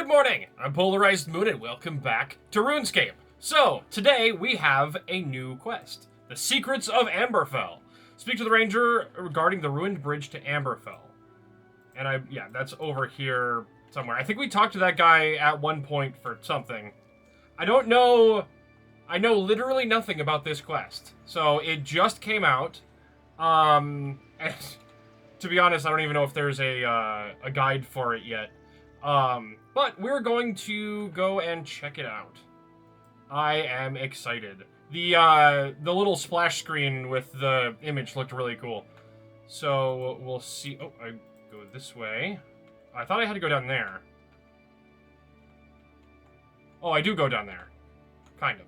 morning, I'm PolarizedMoon and welcome back to RuneScape. So, today we have a new quest. The Secrets of AMBERFELL. Speak to the ranger regarding the ruined bridge to AMBERFELL. And that's over here somewhere. I think we talked to that guy at one point for something. I don't know. I know literally nothing about this quest. So, it just came out. And to be honest, I don't even know if there's a guide for it yet. But we're going to go and check it out. I am excited. The little splash screen with the image looked really cool. So we'll see. Oh, I go this way. I thought I had to go down there. Oh, I do go down there. Kind of.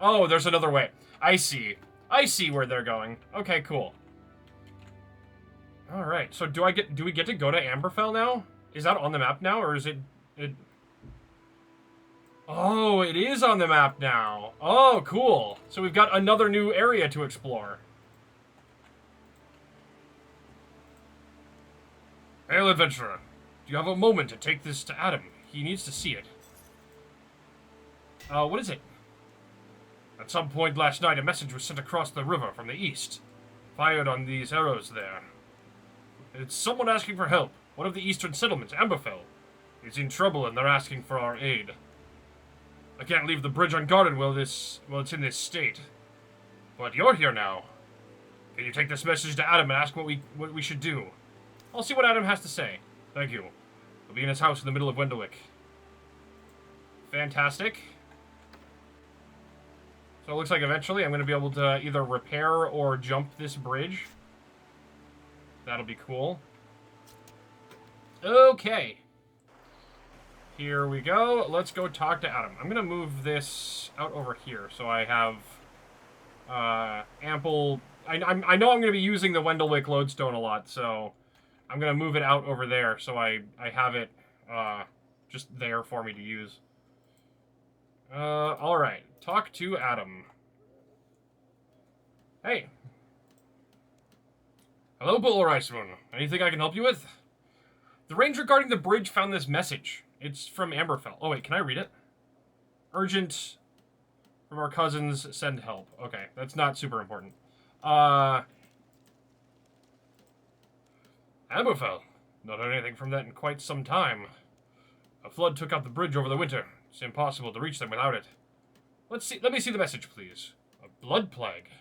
Oh, there's another way. I see. I see where they're going. Okay, cool. All right. So do we get to go to AMBERFELL now? Is that on the map now, or is it... Oh, it is on the map now. Oh, cool. So we've got another new area to explore. Hail, adventurer. Do you have a moment to take this to Adam? He needs to see it. What is it? At some point last night, a message was sent across the river from the east. Fired on these arrows there. It's someone asking for help. One of the eastern settlements, AMBERFELL, is in trouble and they're asking for our aid. I can't leave the bridge unguarded while it's in this state. But you're here now. Can you take this message to Adam and ask what we should do? I'll see what Adam has to say. Thank you. We'll be in his house in the middle of Wendelwick. Fantastic. So it looks like eventually I'm going to be able to either repair or jump this bridge. That'll be cool. Okay. Here we go. Let's go talk to Adam. I'm going to move this out over here so I have ample... I know I'm going to be using the Wendelwick lodestone a lot, so I'm going to move it out over there so I have it just there for me to use. Alright. Talk to Adam. Hey. Hello, PolarizedMoon. Anything I can help you with? The ranger guarding the bridge found this message. It's from AMBERFELL. Oh, wait, can I read it? Urgent from our cousins, send help. Okay, that's not super important. AMBERFELL. Not heard anything from that in quite some time. A flood took out the bridge over the winter. It's impossible to reach them without it. Let me see the message, please. A blood plague.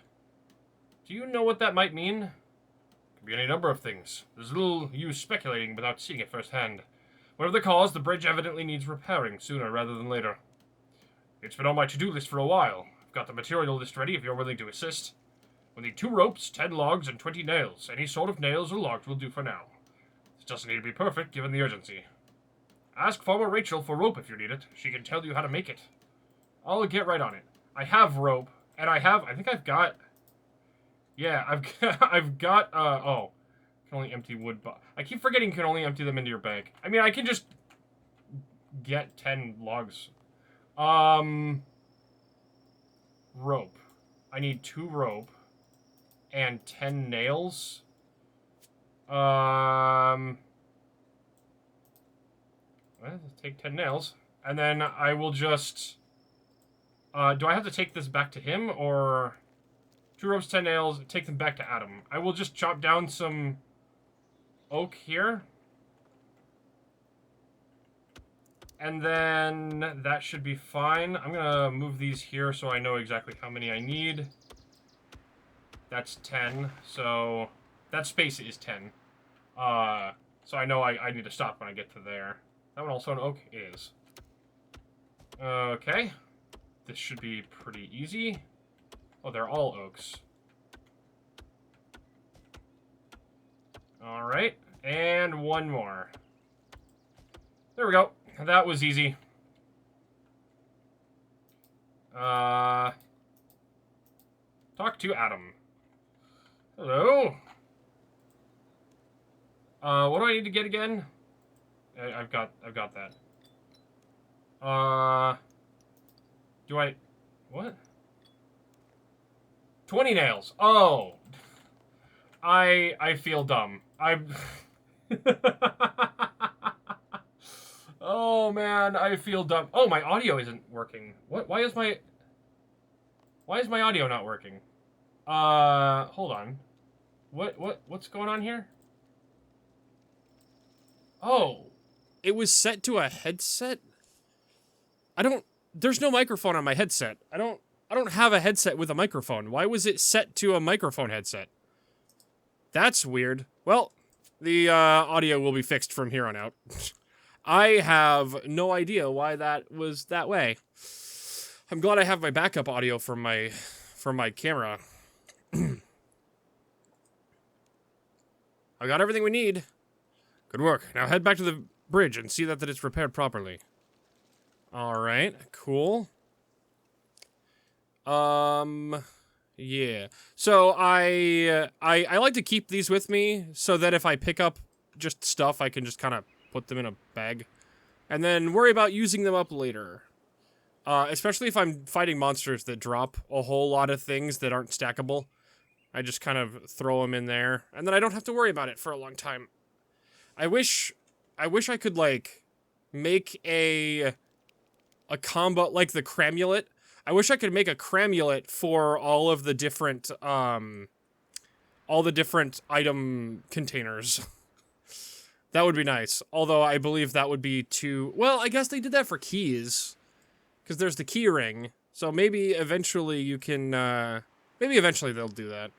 Do you know what that might mean? Could be any number of things. There's little use speculating without seeing it firsthand. Whatever the cause, the bridge evidently needs repairing sooner rather than later. It's been on my to-do list for a while. I've got the material list ready if you're willing to assist. We'll need 2 ropes, 10 logs, and 20 nails. Any sort of nails or logs will do for now. This doesn't need to be perfect, given the urgency. Ask Farmer Rachel for rope if you need it. She can tell you how to make it. I'll get right on it. I have rope, and I think I've got... Yeah, I've got, oh. Can only empty wood, I keep forgetting you can only empty them into your bag. I mean, I can just get 10 logs. Rope. I need 2 rope and 10 nails. Well, let's take 10 nails. And then I will just... do I have to take this back to him, or... 2 ropes, 10 nails, take them back to Adam. I will just chop down some oak here. And then that should be fine. I'm gonna move these here so I know exactly how many I need. That's 10, so that space is 10. So I know I need to stop when I get to there. That one also an oak? It is. Okay. This should be pretty easy. Oh, they're all oaks. Alright, and one more. There we go. That was easy. Talk to Adam. Hello? What do I need to get again? I've got that. Do I... What? 20 nails. Oh. I feel dumb. Oh man, I feel dumb. Oh, my audio isn't working. What? Why is my audio not working? Hold on. What's going on here? Oh, it was set to a headset? There's no microphone on my headset. I don't have a headset with a microphone. Why was it set to a microphone headset? That's weird. Well, the audio will be fixed from here on out. I have no idea why that was that way. I'm glad I have my backup audio from my camera. I got everything we need. Good work. Now head back to the bridge and see that it's repaired properly. Alright, cool. Yeah. So I like to keep these with me so that if I pick up just stuff, I can just kind of put them in a bag. And then worry about using them up later. Especially if I'm fighting monsters that drop a whole lot of things that aren't stackable. I just kind of throw them in there, and then I don't have to worry about it for a long time. I wish I could, like, make a combo, like the cramulet. I wish I could make a cramulet for all of the different, item containers. That would be nice. Although I believe that would be too... Well, I guess they did that for keys. Because there's the key ring. So maybe eventually you can, maybe eventually they'll do that.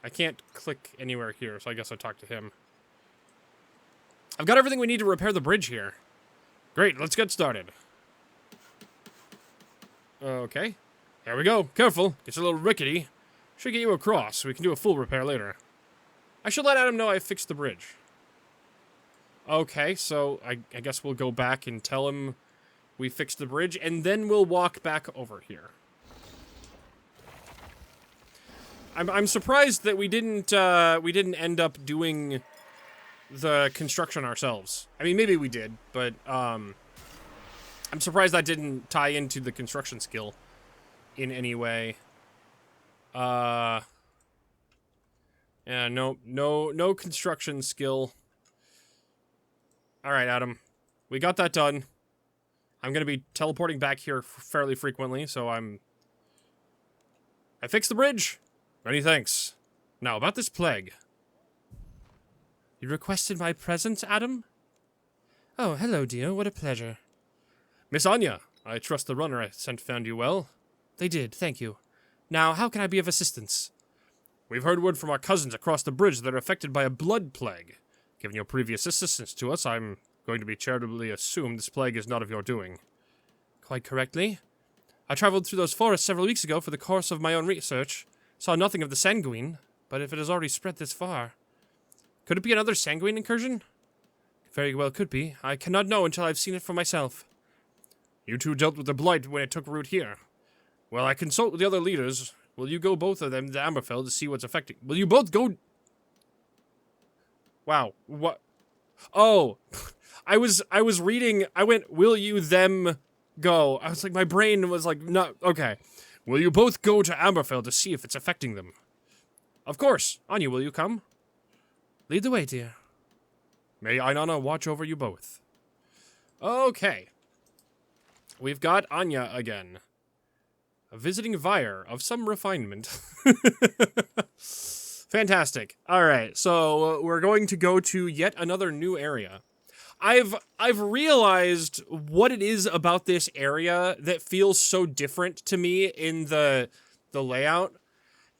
I can't click anywhere here, so I guess I'll talk to him. I've got everything we need to repair the bridge here. Great, let's get started. Okay. Here we go. Careful. It's a little rickety. Should get you across so we can do a full repair later. I should let Adam know I fixed the bridge. Okay, so I guess we'll go back and tell him we fixed the bridge, and then we'll walk back over here. I'm surprised that we didn't end up doing the construction ourselves. I mean, maybe we did, but I'm surprised that didn't tie into the construction skill in any way. Yeah, no construction skill. All right, Adam, we got that done. I'm gonna be teleporting back here fairly frequently, so I fixed the bridge. Many thanks. Now, about this plague. You requested my presence, Adam? Oh, hello, dear. What a pleasure. Miss Anya, I trust the runner I sent found you well. They did, thank you. Now, how can I be of assistance? We've heard word from our cousins across the bridge that are affected by a blood plague. Given your previous assistance to us, I'm going to be charitably assume this plague is not of your doing. Quite correctly. I traveled through those forests several weeks ago for the course of my own research. Saw nothing of the sanguine, but if it has already spread this far... Could it be another sanguine incursion? Very well could be. I cannot know until I've seen it for myself. You two dealt with the blight when it took root here. Well, I consult with the other leaders. Will you go both of them to AMBERFELL to see what's affecting... Will you both go... Wow. What? Oh. I was reading... I went, will you them go? I was like, my brain was like, no... Okay. Will you both go to AMBERFELL to see if it's affecting them? Of course. Anya, will you come? Lead the way, dear. May Ainana watch over you both. Okay. We've got Anya again. A visiting Vire of some refinement. Fantastic. Alright, so we're going to go to yet another new area. I've realized what it is about this area that feels so different to me in the layout.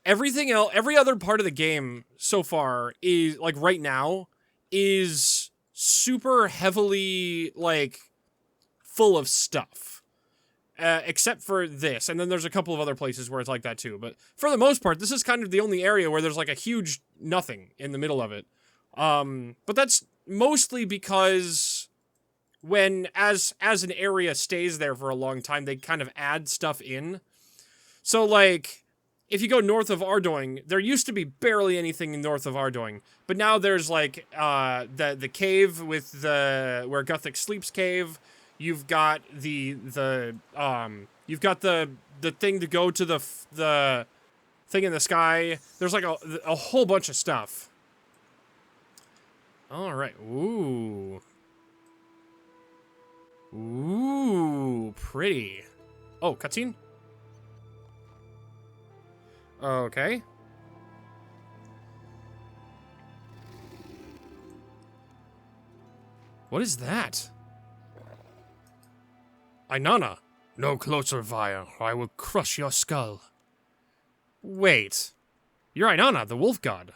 Everything else, every other part of the game so far is, like, right now, is super heavily, like, full of stuff. Except for this, and then there's a couple of other places where it's like that too, but for the most part, this is kind of the only area where there's, like, a huge nothing in the middle of it. But that's mostly because when, as an area stays there for a long time, they kind of add stuff in. So, like... If you go north of Ardoing, there used to be barely anything north of Ardoing, but now there's like the cave with where Guthix sleeps cave. You've got the thing to go to the thing in the sky. There's like a whole bunch of stuff. All right, ooh. Ooh, pretty. Oh, cutscene? Okay. What is that? Ainana, no closer, Vire, or I will crush your skull. Wait. You're Ainana, the wolf god.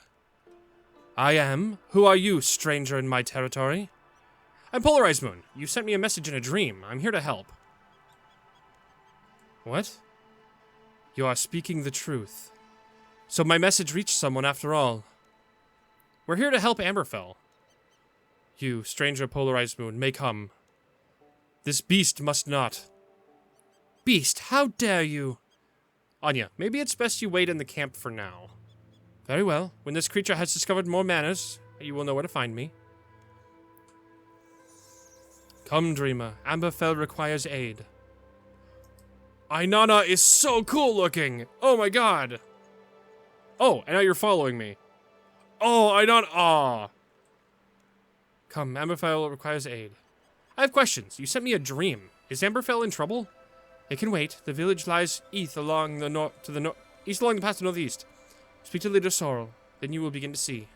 I am. Who are you, stranger in my territory? I'm PolarizedMoon. You sent me a message in a dream. I'm here to help. What? You are speaking the truth. So my message reached someone after all. We're here to help Amberfell. You, stranger PolarizedMoon, may come. This beast must not. Beast, how dare you? Anya, maybe it's best you wait in the camp for now. Very well. When this creature has discovered more manners, you will know where to find me. Come, dreamer. Amberfell requires aid. Ainana is so cool looking! Oh my god! Oh, and now you're following me. Oh, Ainana. Aw. Come, Amberfell requires aid. I have questions. You sent me a dream. Is Amberfell in trouble? It can wait. The village lies east along the east along the path to northeast. Speak to Leader Sorrel, then you will begin to see.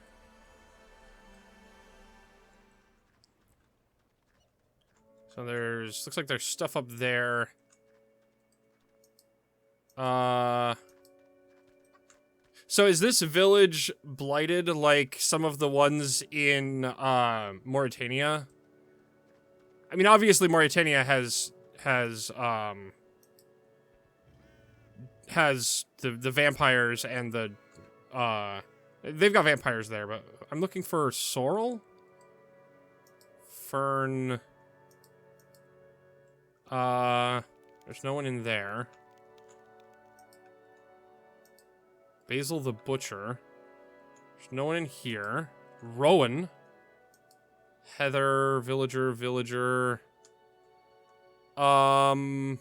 So looks like there's stuff up there. So is this village blighted like some of the ones in, Mauritania? I mean, obviously Mauritania has the vampires and the, they've got vampires there, but I'm looking for Sorrel? Fern. There's no one in there. Basil the Butcher. There's no one in here. Rowan. Heather, villager. Oh,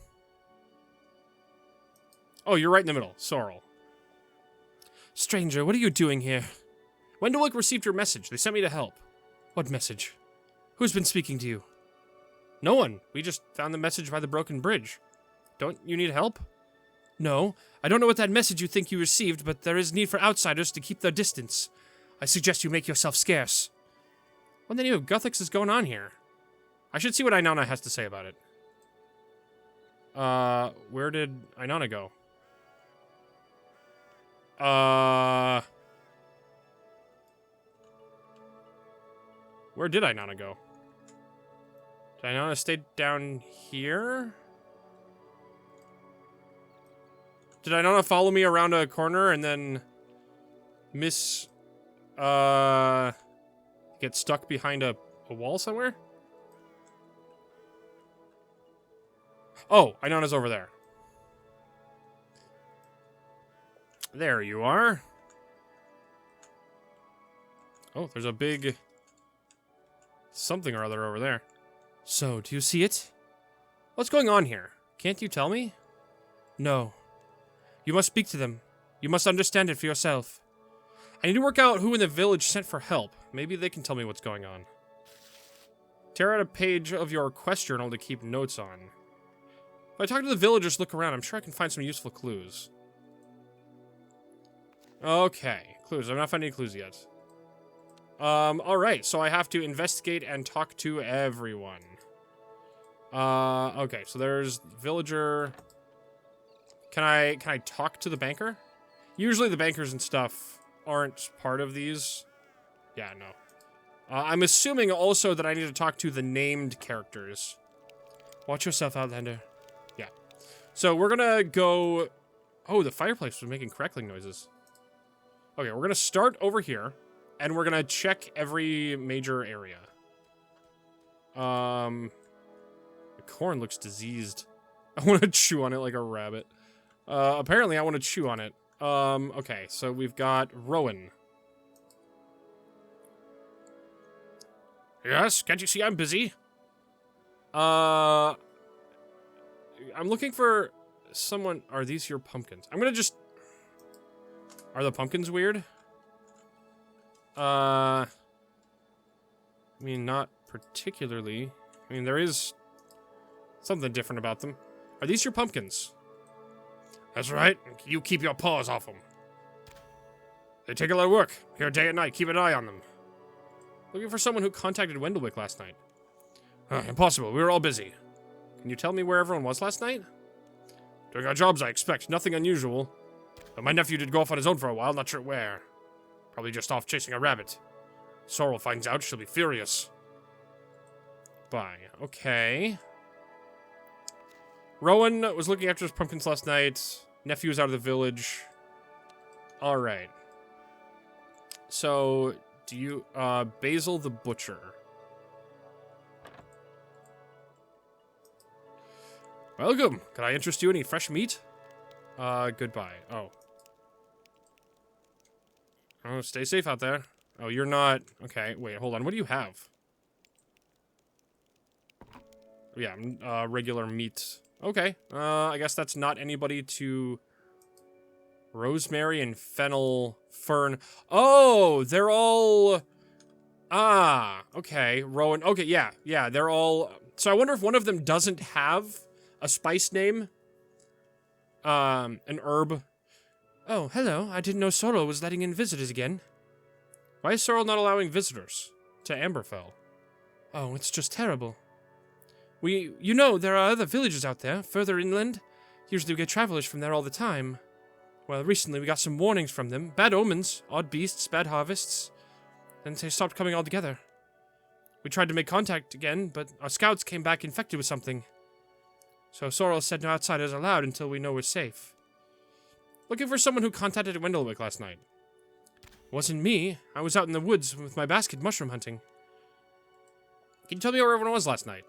you're right in the middle. Sorrel. Stranger, what are you doing here? Wendelwick received your message. They sent me to help. What message? Who's been speaking to you? No one. We just found the message by the broken bridge. Don't you need help? No. I don't know what that message you think you received, but there is need for outsiders to keep their distance. I suggest you make yourself scarce. What the name of Guthix is going on here? I should see what Ainana has to say about it. Where did Ainana go? Where did Ainana go? Did Ainana stay down here? Did Ainana follow me around a corner and then get stuck behind a wall somewhere? Oh, Ainana's over there. There you are. Oh, there's a big something or other over there. So, do you see it? What's going on here? Can't you tell me? No. You must speak to them. You must understand it for yourself. I need to work out who in the village sent for help. Maybe they can tell me what's going on. Tear out a page of your quest journal to keep notes on. If I talk to the villagers, look around, I'm sure I can find some useful clues. Okay, clues. I'm not finding any clues yet. Alright, so I have to investigate and talk to everyone. Okay, so there's villager. Can I talk to the banker? Usually the bankers and stuff aren't part of these. Yeah, no. I'm assuming also that I need to talk to the named characters. Watch yourself, Outlander. Yeah. So we're gonna go... Oh, the fireplace was making crackling noises. Okay, we're gonna start over here, and we're gonna check every major area. The corn looks diseased. I want to chew on it like a rabbit. Apparently I want to chew on it. Okay, so we've got Rowan. Yes, can't you see I'm busy? I'm looking for someone... Are these your pumpkins? I'm gonna just... Are the pumpkins weird? I mean, not particularly. I mean, there is Something different about them. Are these your pumpkins? That's right. You keep your paws off them. They take a lot of work. Here day and night. Keep an eye on them. Looking for someone who contacted Wendelwick last night. Impossible. We were all busy. Can you tell me where everyone was last night? Doing our jobs, I expect. Nothing unusual. But my nephew did go off on his own for a while. Not sure where. Probably just off chasing a rabbit. Sorrel finds out. She'll be furious. Bye. Okay. Rowan was looking after his pumpkins last night. Nephew was out of the village. Alright. So, do you, Basil the Butcher. Welcome. Can I interest you in any fresh meat? Goodbye. Oh. Oh, stay safe out there. Oh, you're not... Okay, wait, hold on. What do you have? Yeah, regular meat. Okay. I guess that's not anybody to... Rosemary and fennel fern. Oh, they're all... Ah, okay. Rowan. Okay, yeah, they're all... So I wonder if one of them doesn't have a spice name. An herb. Oh, hello. I didn't know Sorrel was letting in visitors again. Why is Sorrel not allowing visitors to Amberfell? Oh, it's just terrible. You know, there are other villages out there, further inland. Usually we get travelers from there all the time. Well, recently we got some warnings from them. Bad omens, odd beasts, bad harvests. Then they stopped coming altogether. We tried to make contact again, but our scouts came back infected with something. So Sorrel said no outsiders allowed until we know we're safe. Looking for someone who contacted Wendelwick last night. Wasn't me. I was out in the woods with my basket mushroom hunting. Can you tell me where everyone was last night?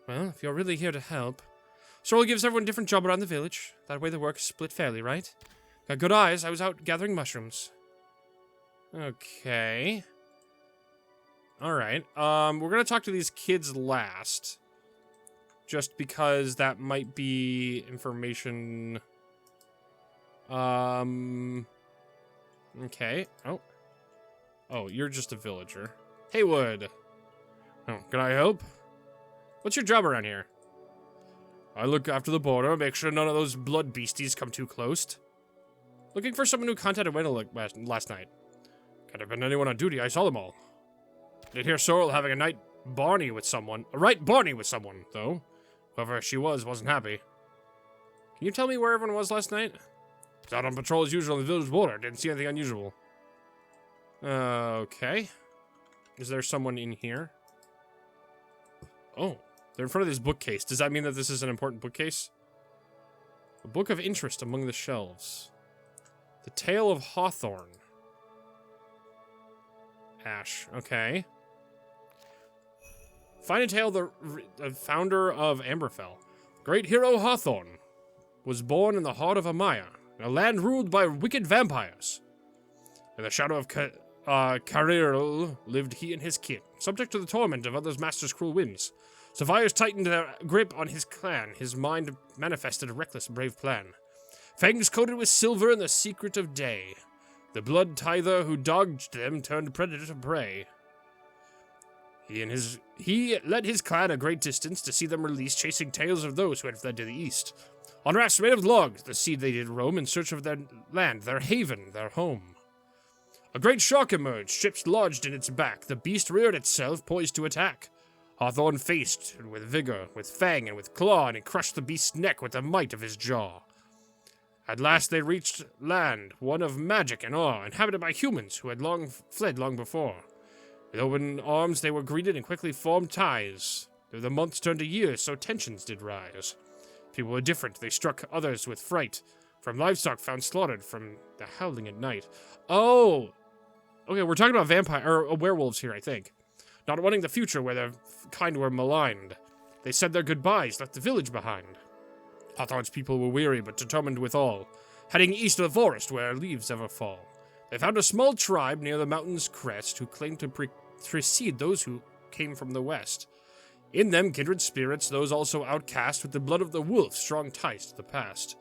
Well, if you're really here to help. Sorrel gives everyone a different job around the village. That way the work is split fairly, right? Got good eyes. I was out gathering mushrooms. Okay. Alright. We're gonna talk to these kids last. Just because that might be information... Okay. Oh, you're just a villager. Haywood! Oh, can I help? What's your job around here? I look after the border, make sure none of those blood beasties come too close. Looking for someone who contacted Wendelwick last night. Could have been anyone on duty, I saw them all. Did hear Sorrel having a right Barney with someone, though. Whoever she wasn't happy. Can you tell me where everyone was last night? Was out on patrol as usual on the village border. Didn't see anything unusual. Okay. Is there someone in here? Oh, they're in front of this bookcase. Does that mean that this is an important bookcase? A book of interest among the shelves. The Tale of Hawthorne. Ash, okay. Find a tale the founder of Amberfell. Great hero Hawthorne was born in the heart of Amaya, a land ruled by wicked vampires. In the shadow of Carirl lived he and his kin, subject to the torment of others' masters' cruel whims. Survivors tightened their grip on his clan. His mind manifested a reckless, brave plan. Fangs coated with silver and the secret of day. The blood tither who dogged them turned predator to prey. He led his clan a great distance to see them released, chasing tales of those who had fled to the east. On rafts made of logs, the sea they did roam in search of their land, their haven, their home. A great shark emerged, ships lodged in its back. The beast reared itself, poised to attack. Hawthorne faced with vigor, with fang and with claw, and he crushed the beast's neck with the might of his jaw. At last they reached land, one of magic and awe, inhabited by humans who had fled long before. With open arms they were greeted and quickly formed ties. Though the months turned to years, so tensions did rise. People were different, they struck others with fright. From livestock found slaughtered, from the howling at night. Oh! Okay, we're talking about werewolves here, I think. Not wanting the future where their kind were maligned. They said their goodbyes, left the village behind. Hawthorne's people were weary, but determined withal, heading east of the forest where leaves ever fall. They found a small tribe near the mountain's crest who claimed to precede those who came from the west. In them, kindred spirits, those also outcast with the blood of the wolf, strong ties to the past.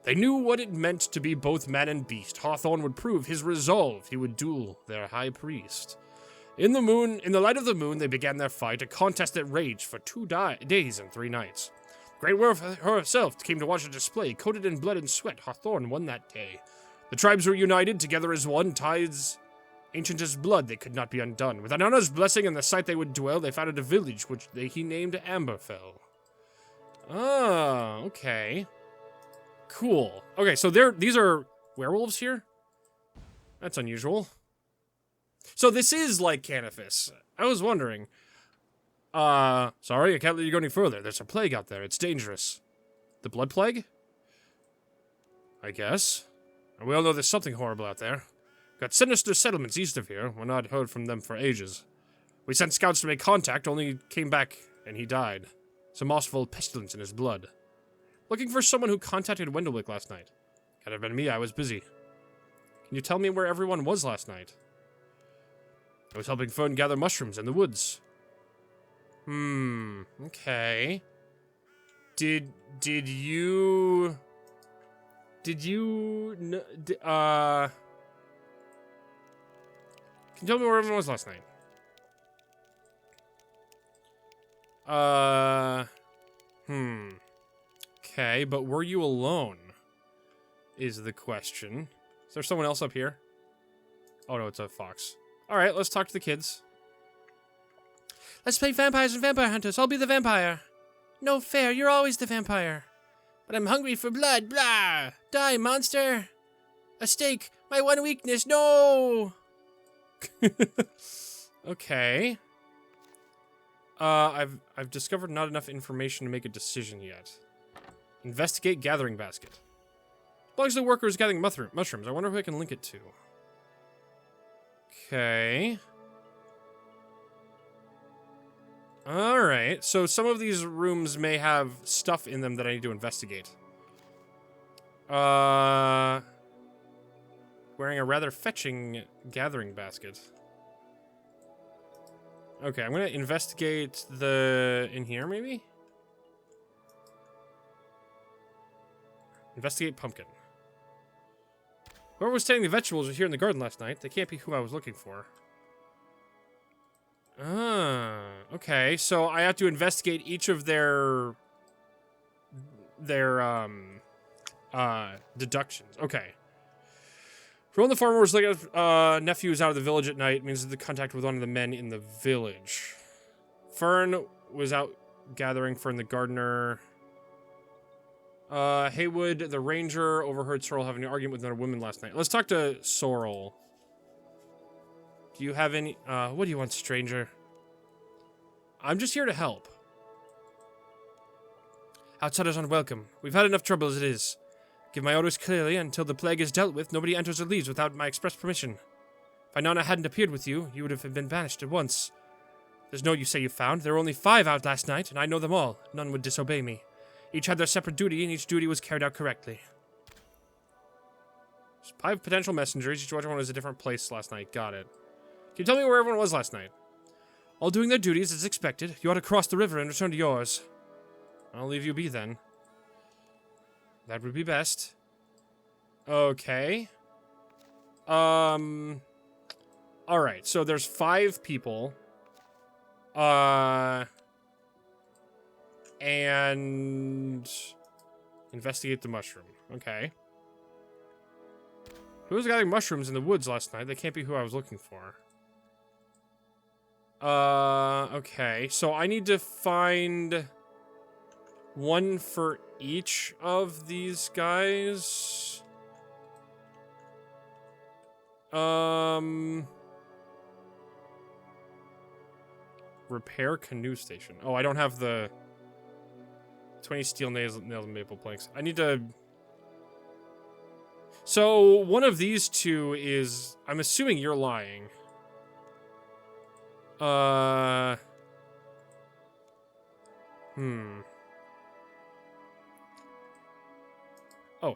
They knew what it meant to be both man and beast. Hawthorne would prove his resolve. He would duel their high priest. In the light of the moon, they began their fight, a contest that raged for 2 days and 3 nights. Great War herself came to watch a display. Coated in blood and sweat, Hawthorne won that day. The tribes were united, together as one, ties ancient as blood, they could not be undone. With Anana's blessing and the site they would dwell, they founded a village, which he named AMBERFELL. Ah, okay. Cool. Okay, so these are werewolves here? That's unusual. So this is like Canifis. I was wondering. Sorry, I can't let you go any further. There's a plague out there. It's dangerous. The blood plague? I guess. And we all know there's something horrible out there. Got sinister settlements east of here. We're not heard from them for ages. We sent scouts to make contact, only came back and he died. Some mossful pestilence in his blood. Looking for someone who contacted Wendelwick last night. Could have been me, I was busy. Can you tell me where everyone was last night? I was helping Fern gather mushrooms in the woods. Okay. Can you tell me where everyone was last night? Okay, but were you alone? Is the question. Is there someone else up here? Oh no, it's a fox. Alright, let's talk to the kids. Let's play vampires and vampire hunters. I'll be the vampire. No fair, you're always the vampire. But I'm hungry for blood, blah! Die, monster! A steak, my one weakness, no! Okay. I've discovered not enough information to make a decision yet. Investigate gathering basket. Belongs to the workers gathering mushrooms. I wonder who I can link it to. Okay. Alright, so some of these rooms may have stuff in them that I need to investigate. Wearing a rather fetching gathering basket. Okay, I'm gonna investigate in here, maybe? Investigate pumpkin. Whoever was tending the vegetables was here in the garden last night. They can't be who I was looking for. Ah, okay. So I have to investigate each of their deductions. Okay. For one of the farmers, like nephew is out of the village at night, means the contact with one of the men in the village. Fern was out gathering. Fern the gardener. Haywood, the ranger, overheard Sorrel having an argument with another woman last night. Let's talk to Sorrel. Do you have any... what do you want, stranger? I'm just here to help. Outsiders unwelcome. We've had enough trouble as it is. Give my orders clearly. Until the plague is dealt with, nobody enters or leaves without my express permission. If Inanna hadn't appeared with you, you would have been banished at once. There's no you say you found. There were only 5 out last night, and I know them all. None would disobey me. Each had their separate duty, and each duty was carried out correctly. There's 5 potential messengers. Each one was a different place last night. Got it. Can you tell me where everyone was last night? All doing their duties as expected. You ought to cross the river and return to yours. I'll leave you be then. That would be best. Okay. Alright, so there's 5 people. And... investigate the mushroom. Okay. Who was gathering mushrooms in the woods last night? They can't be who I was looking for. Okay. So I need to find one for each of these guys. Repair canoe station. Oh, I don't have the 20 steel nails and maple planks. I need to... So, one of these 2 is... I'm assuming you're lying. Oh,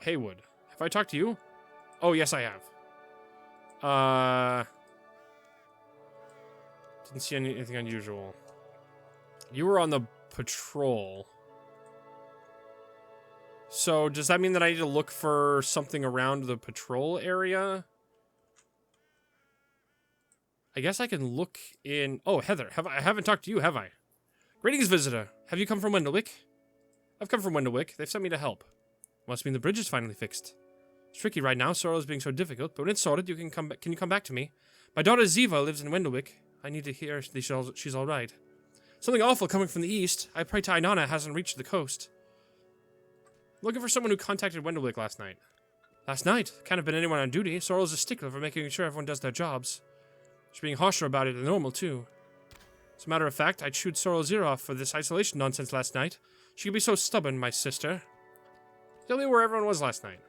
Haywood. Have I talked to you? Oh, yes, I have. Didn't see anything unusual. You were on the patrol. So, does that mean that I need to look for something around the patrol area? I guess I can look in... Oh, Heather. I haven't talked to you, have I? Greetings, visitor. Have you come from Wendelwick? I've come from Wendlewick. They've sent me to help. Must mean the bridge is finally fixed. It's tricky right now. Sorrel is being so difficult, but when it's sorted, you can come back. Can you come back to me? My daughter Ziva lives in Wendlewick. I need to hear she's all right. Something awful coming from the east. I pray Tainana hasn't reached the coast. Looking for someone who contacted Wendlewick last night. Last night? Can't have been anyone on duty. Sorrel's a stickler for making sure everyone does their jobs. She's being harsher about it than normal, too. As a matter of fact, I chewed Sorrel's ear off for this isolation nonsense last night. She could be so stubborn, my sister. Tell me where everyone was last night.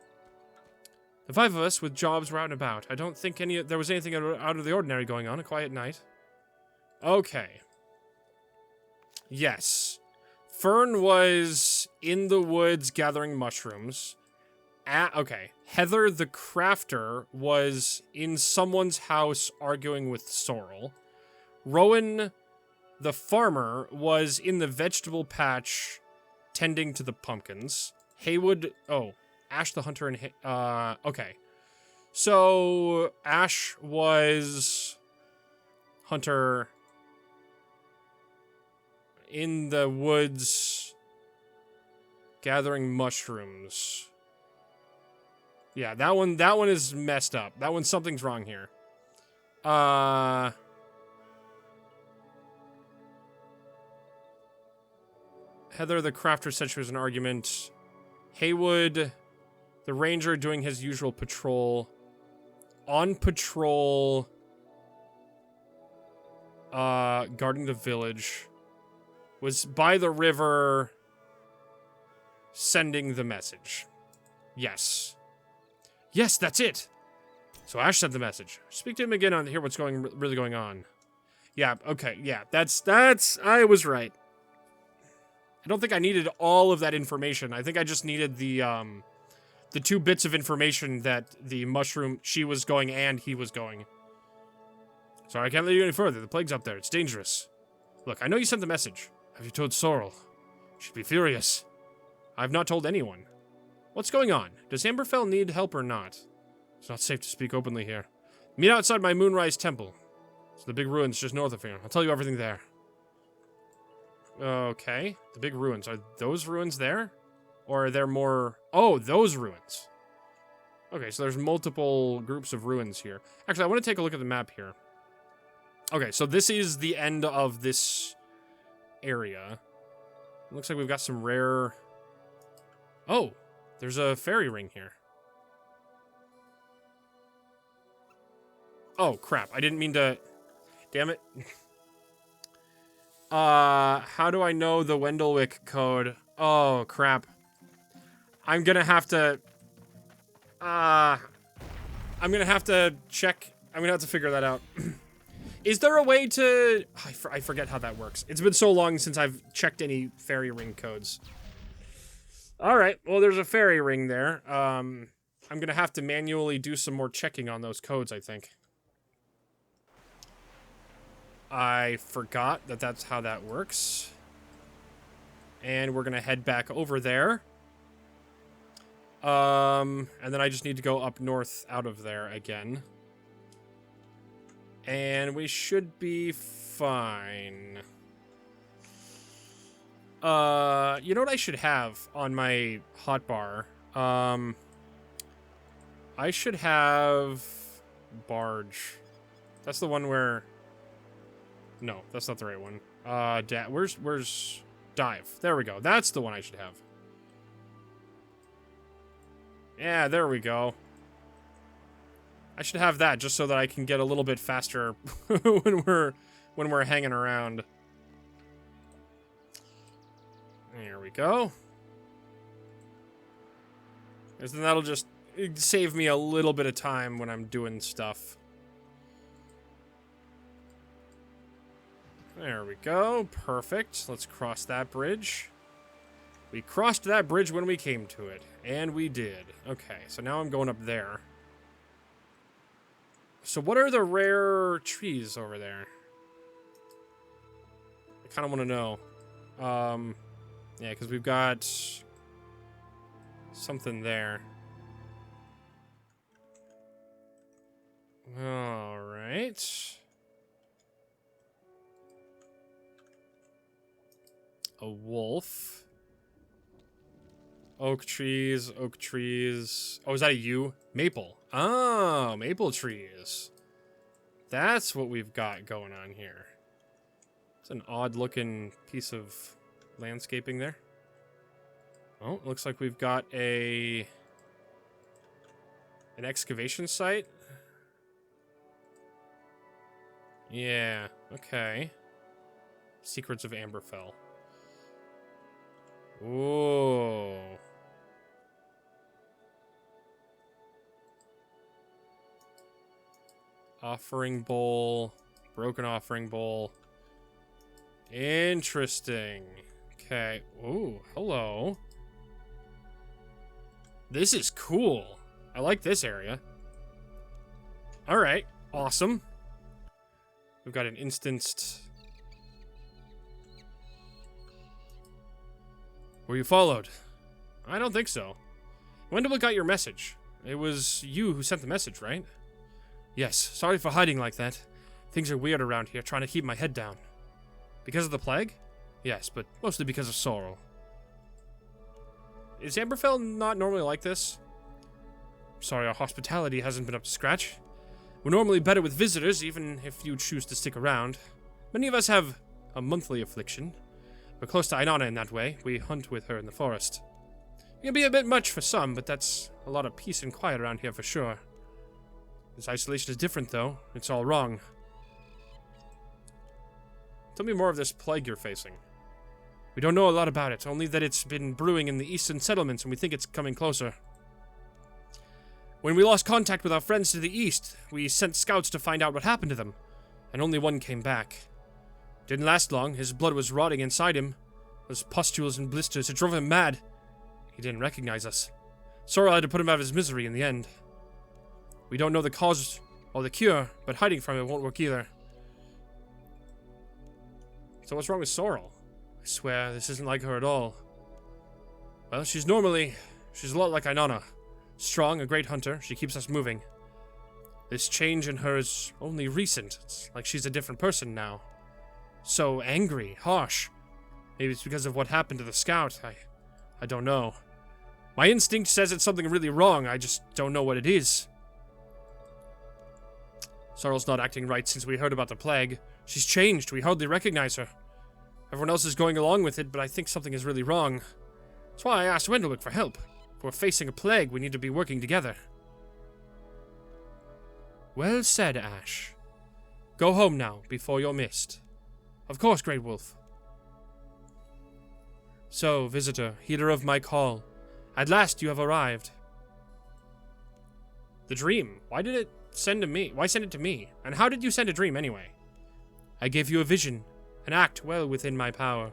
The 5 of us with jobs were out and about. I don't think there was anything out of the ordinary going on. A quiet night. Okay. Yes. Fern was in the woods gathering mushrooms. Okay. Heather the crafter was in someone's house arguing with Sorrel. Rowan the farmer was in the vegetable patch tending to the pumpkins. Haywood... Oh. Ash the hunter and... okay. So, Ash was... Hunter... in the woods... gathering mushrooms. Yeah, that one is messed up. That one, something's wrong here. Heather the crafter said she was an argument. Haywood, the ranger, doing his usual patrol. On patrol, guarding the village. Was by the river, sending the message. Yes. Yes, that's it. So Ash sent the message. Speak to him again on hear what's really going on. Yeah, okay, yeah, that's, I was right. I don't think I needed all of that information. I think I just needed the 2 bits of information that the mushroom, she was going and he was going. Sorry, I can't let you any further. The plague's up there. It's dangerous. Look, I know you sent the message. Have you told Sorrel? She'd be furious. I've not told anyone. What's going on? Does Amberfell need help or not? It's not safe to speak openly here. Meet outside my Moonrise Temple. It's the big ruins just north of here. I'll tell you everything there. Okay. The big ruins. Are those ruins there? Or are there more... Oh, those ruins. Okay, so there's multiple groups of ruins here. Actually, I want to take a look at the map here. Okay, so this is the end of this area. Looks like we've got some rare... Oh, there's a fairy ring here. Oh, crap. I didn't mean to... Damn it. How do I know the Wendlewick code? Oh, crap. I'm gonna have to... I'm gonna have to check... I'm gonna have to figure that out. Is there a way to... I forget how that works. It's been so long since I've checked any fairy ring codes. Alright, well, there's a fairy ring there. I'm gonna have to manually do some more checking on those codes, I think. I forgot that that's how that works. And we're gonna head back over there. And then I just need to go up north out of there again. And we should be fine. You know what I should have on my hotbar? I should have barge. That's the one where... No, that's not the right one. Where's dive? There we go. That's the one I should have. Yeah, there we go. I should have that just so that I can get a little bit faster when we're hanging around. There we go. Because then that'll just save me a little bit of time when I'm doing stuff. There we go. Perfect. Let's cross that bridge. We crossed that bridge when we came to it. And we did. Okay, so now I'm going up there. So what are the rare trees over there? I kind of want to know. Yeah, because we've got something there. All right. A wolf. Oak trees, oak trees. Oh, is that a U? Maple. Oh, maple trees. That's what we've got going on here. It's an odd looking piece of landscaping there. Oh, looks like we've got an excavation site. Yeah, okay. Secrets of Amberfell. Ooh. Offering bowl. Broken offering bowl. Interesting. Okay. Ooh, hello. This is cool. I like this area. Alright, awesome. We've got an instanced... Were you followed? I don't think so. Wendell got your message. It was you who sent the message, right? Yes, sorry for hiding like that. Things are weird around here, trying to keep my head down. Because of the plague? Yes, but mostly because of sorrow. Is Amberfell not normally like this? Sorry, our hospitality hasn't been up to scratch. We're normally better with visitors, even if you choose to stick around. Many of us have a monthly affliction. We're close to Ainana in that way. We hunt with her in the forest. It can be a bit much for some, but that's a lot of peace and quiet around here for sure. This isolation is different, though. It's all wrong. Tell me more of this plague you're facing. We don't know a lot about it, only that it's been brewing in the eastern settlements and we think it's coming closer. When we lost contact with our friends to the east, we sent scouts to find out what happened to them, and only one came back. Didn't last long. His blood was rotting inside him. Those pustules and blisters, it drove him mad. He didn't recognize us. Sorrel had to put him out of his misery in the end. We don't know the cause or the cure, but hiding from it won't work either. So what's wrong with Sorrel? I swear, this isn't like her at all. Well, she's a lot like Ainana. Strong, a great hunter, she keeps us moving. This change in her is only recent. It's like she's a different person now. So angry, harsh. Maybe it's because of what happened to the scout. I don't know. My instinct says it's something really wrong, I just don't know what it is. Sorrel's not acting right since we heard about the plague. She's changed, we hardly recognize her. Everyone else is going along with it, but I think something is really wrong. That's why I asked Wendell for help. If we're facing a plague, we need to be working together. Well said, Ash. Go home now, before you're missed. Of course, Great Wolf. So, visitor, heeder of my call. At last you have arrived. The dream. Why did it send to me? Why send it to me? And how did you send a dream anyway? I gave you a vision, an act well within my power.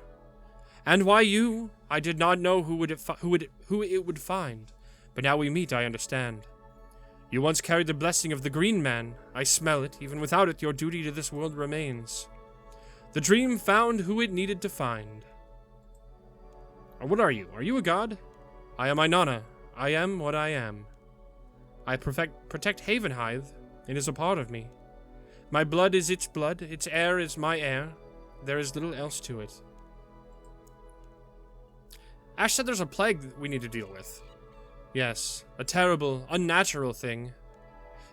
And why you? I did not know who it would find. But now we meet, I understand. You once carried the blessing of the Green Man. I smell it. Even without it, your duty to this world remains. The dream found who it needed to find. What are you? Are you a god? I am Ainana. I am what I am. I protect Havenhithe. It is a part of me. My blood is its blood. Its air is my air. There is little else to it. Ash said there's a plague we need to deal with. Yes, a terrible, unnatural thing.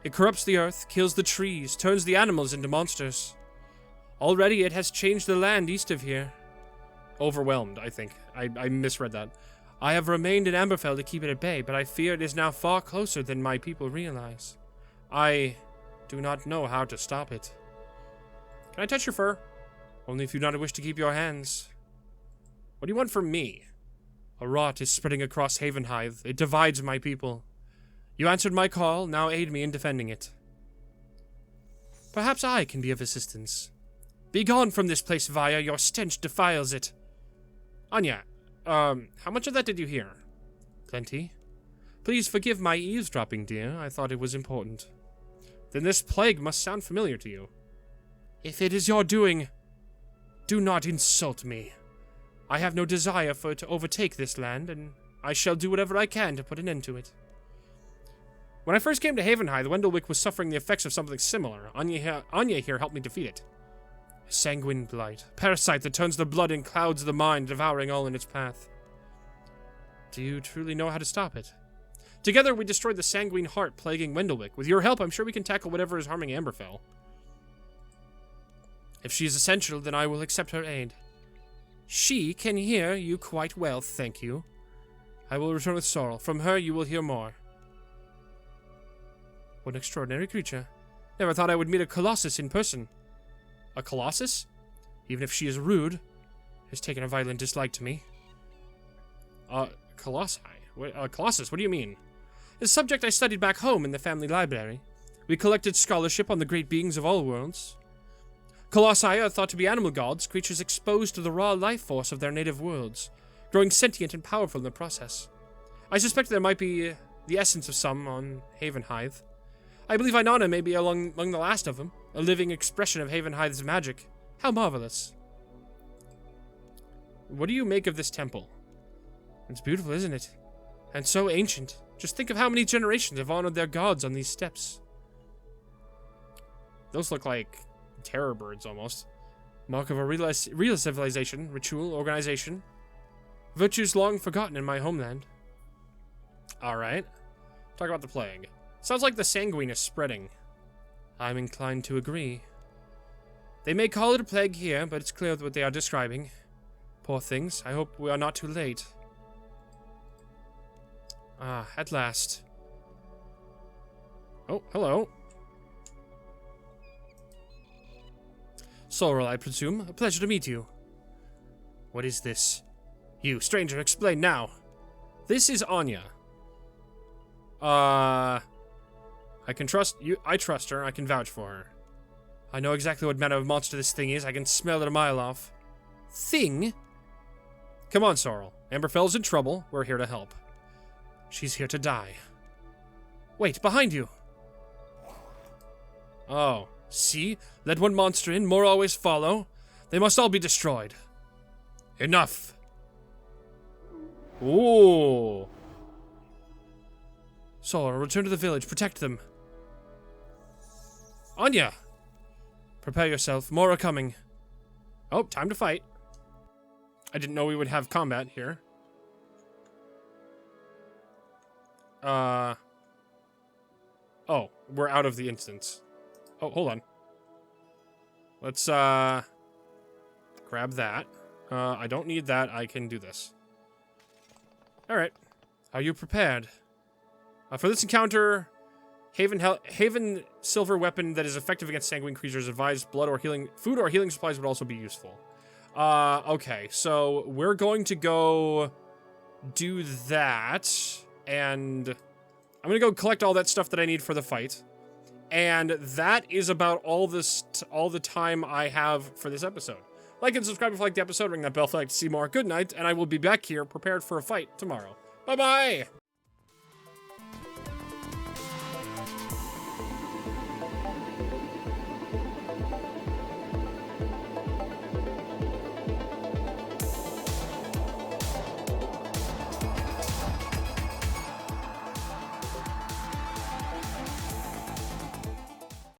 It corrupts the earth, kills the trees, turns the animals into monsters. Already it has changed the land east of here. Overwhelmed, I think. I misread that. I have remained in Amberfell to keep it at bay, but I fear it is now far closer than my people realize. I do not know how to stop it. Can I touch your fur? Only if you do not wish to keep your hands. What do you want from me? A rot is spreading across Havenhithe. It divides my people. You answered my call, now aid me in defending it. Perhaps I can be of assistance. Be gone from this place, Vaya. Your stench defiles it. Anya, how much of that did you hear? Plenty. Please forgive my eavesdropping, dear. I thought it was important. Then this plague must sound familiar to you. If it is your doing, do not insult me. I have no desire for it to overtake this land, and I shall do whatever I can to put an end to it. When I first came to Havenhithe, Wendelwick was suffering the effects of something similar. Anya here helped me defeat it. A sanguine blight, a parasite that turns the blood and clouds the mind, devouring all in its path. Do you truly know how to stop it? Together we destroyed the sanguine heart plaguing Wendelwick. With your help, I'm sure we can tackle whatever is harming AMBERFELL. If she is essential, then I will accept her aid. She can hear you quite well, thank you. I will return with Sorrel. From her, you will hear more. What an extraordinary creature. Never thought I would meet a colossus in person. A colossus? Even if she is rude, has taken a violent dislike to me. Colossi? Colossus, what do you mean? It's a subject I studied back home in the family library. We collected scholarship on the great beings of all worlds. Colossi are thought to be animal gods, creatures exposed to the raw life force of their native worlds, growing sentient and powerful in the process. I suspect there might be the essence of some on Havenhithe. I believe Inanna may be among the last of them, a living expression of Havenhithe's magic. How marvelous. What do you make of this temple? It's beautiful, isn't it? And so ancient. Just think of how many generations have honored their gods on these steps. Those look like terror birds, almost. Mark of a real civilization, ritual, organization. Virtues long forgotten in my homeland. Alright. Talk about the plague. Sounds like the sanguine is spreading. I'm inclined to agree. They may call it a plague here, but it's clear what they are describing. Poor things. I hope we are not too late. Ah, at last. Oh, hello. Sorrel, I presume. A pleasure to meet you. What is this? You, stranger, explain now. This is Anya. I can trust you. I trust her. I can vouch for her. I know exactly what manner of monster this thing is. I can smell it a mile off. Thing? Come on, Sorrel. AMBERFELL's in trouble. We're here to help. She's here to die. Wait, behind you. Oh, see? Let one monster in, more always follow. They must all be destroyed. Enough. Ooh. Sorrel, return to the village. Protect them. Anya! Prepare yourself. More are coming. Oh, time to fight. I didn't know we would have combat here. Oh, we're out of the instance. Oh, hold on. Let's, grab that. I don't need that. I can do this. Alright. Are you prepared? For this encounter, Haven silver weapon that is effective against sanguine creatures. Advised blood or healing, food or healing supplies would also be useful. Okay, so we're going to go do that, and I'm gonna go collect all that stuff that I need for the fight. And that is about all the time I have for this episode. Like and subscribe if you like the episode, ring that bell if you'd like to see more. Good night, and I will be back here prepared for a fight tomorrow. Bye-bye!